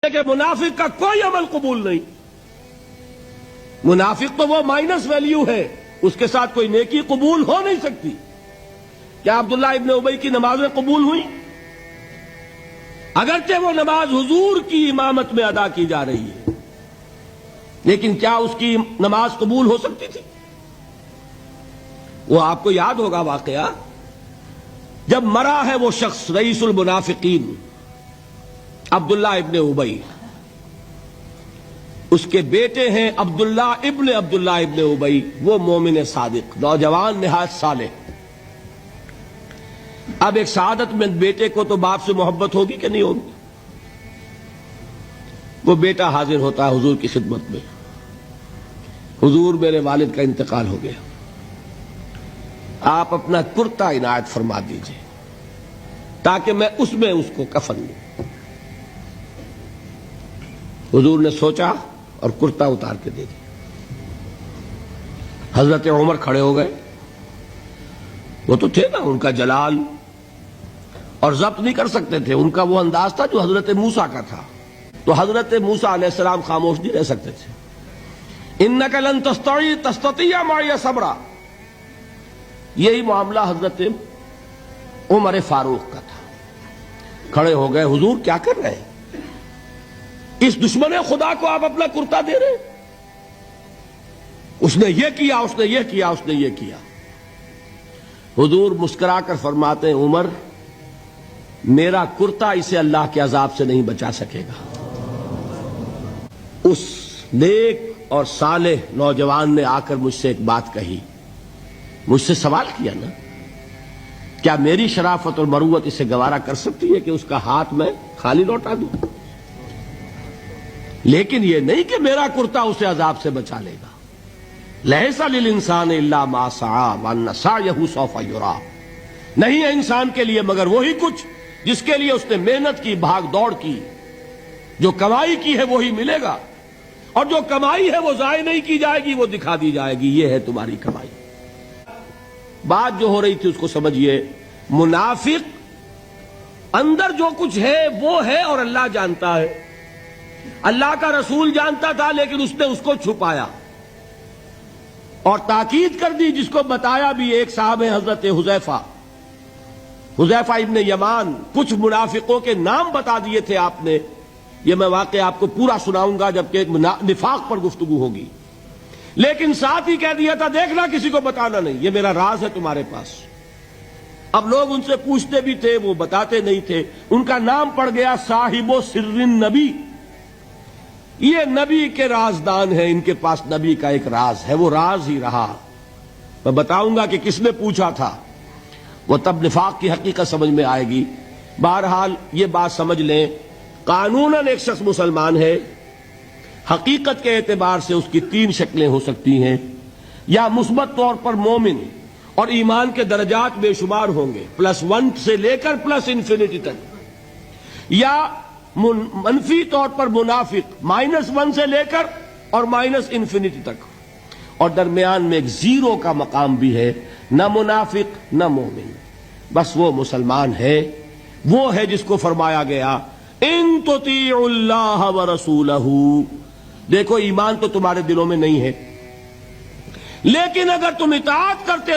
کہ منافق کا کوئی عمل قبول نہیں. منافق تو وہ مائنس ویلیو ہے، اس کے ساتھ کوئی نیکی قبول ہو نہیں سکتی. کیا عبداللہ ابن ابی کی نمازیں قبول ہوئی؟ اگرچہ وہ نماز حضور کی امامت میں ادا کی جا رہی ہے، لیکن کیا اس کی نماز قبول ہو سکتی تھی؟ وہ آپ کو یاد ہوگا واقعہ، جب مرا ہے وہ شخص رئیس المنافقین عبداللہ ابن ابی، اس کے بیٹے ہیں عبداللہ ابن ابی، وہ مومن صادق، نوجوان نہایت صالح. اب ایک سعادت مند بیٹے کو تو باپ سے محبت ہوگی کہ نہیں ہوگی؟ وہ بیٹا حاضر ہوتا ہے حضور کی خدمت میں، حضور میرے والد کا انتقال ہو گیا، آپ اپنا کرتا عنایت فرما دیجئے تاکہ میں اس کو کفن دوں. حضور نے سوچا اور کرتا اتار کے دے دیا. حضرت عمر کھڑے ہو گئے، وہ تو تھے نا، ان کا جلال اور ضبط نہیں کر سکتے تھے، ان کا وہ انداز تھا جو حضرت موسیٰ کا تھا. تو حضرت موسیٰ علیہ السلام خاموش نہیں رہ سکتے تھے. انک لن تستطیع معی صبرا، یہی معاملہ حضرت عمر فاروق کا تھا. کھڑے ہو گئے، حضور کیا کر رہے ہیں؟ اس دشمن خدا کو آپ اپنا کرتا دے رہے؟ اس نے یہ کیا، اس نے یہ کیا، اس نے یہ کیا. حضور مسکرا کر فرماتے ہیں، عمر میرا کرتا اسے اللہ کے عذاب سے نہیں بچا سکے گا. اس نیک اور صالح نوجوان نے آ کر مجھ سے ایک بات کہی، مجھ سے سوال کیا نا، کیا میری شرافت اور مروت اسے گوارا کر سکتی ہے کہ اس کا ہاتھ میں خالی لوٹا دوں؟ لیکن یہ نہیں کہ میرا کرتا اسے عذاب سے بچا لے گا. لیس للانسان الا ما سعى وان سعيه سوف يرى، نہیں ہے انسان کے لیے مگر وہی کچھ جس کے لیے اس نے محنت کی، بھاگ دوڑ کی. جو کمائی کی ہے وہی ملے گا، اور جو کمائی ہے وہ ضائع نہیں کی جائے گی، وہ دکھا دی جائے گی. یہ ہے تمہاری کمائی. بات جو ہو رہی تھی اس کو سمجھیے. منافق اندر جو کچھ ہے وہ ہے اور اللہ جانتا ہے. اللہ کا رسول جانتا تھا لیکن اس نے اس کو چھپایا اور تاکید کر دی، جس کو بتایا بھی. ایک صاحب ہیں حضرت حذیفہ ابن یمان، کچھ منافقوں کے نام بتا دیے تھے آپ نے. یہ میں واقعہ آپ کو پورا سناؤں گا جبکہ نفاق پر گفتگو ہوگی، لیکن ساتھ ہی کہہ دیا تھا دیکھنا کسی کو بتانا نہیں، یہ میرا راز ہے تمہارے پاس. اب لوگ ان سے پوچھتے بھی تھے، وہ بتاتے نہیں تھے. ان کا نام پڑ گیا صاحب سر النبی، یہ نبی کے رازدان ہیں، ان کے پاس نبی کا ایک راز ہے، وہ راز ہی رہا. میں بتاؤں گا کہ کس نے پوچھا تھا، وہ تب نفاق کی حقیقت سمجھ میں آئے گی. بہرحال یہ بات سمجھ لیں، قانوناً ایک شخص مسلمان ہے، حقیقت کے اعتبار سے اس کی تین شکلیں ہو سکتی ہیں. یا مثبت طور پر مومن اور ایمان کے درجات بے شمار ہوں گے، +1 سے لے کر +انفینٹی تک. یا منفی طور پر منافق، -1 سے لے کر اور -انفینٹی تک. اور درمیان میں ایک زیرو کا مقام بھی ہے، نہ منافق نہ مومن، بس وہ مسلمان ہے. وہ ہے جس کو فرمایا گیا ان تطیعوا اللہ ورسولہ. دیکھو ایمان تو تمہارے دلوں میں نہیں ہے، لیکن اگر تم اطاعت کرتے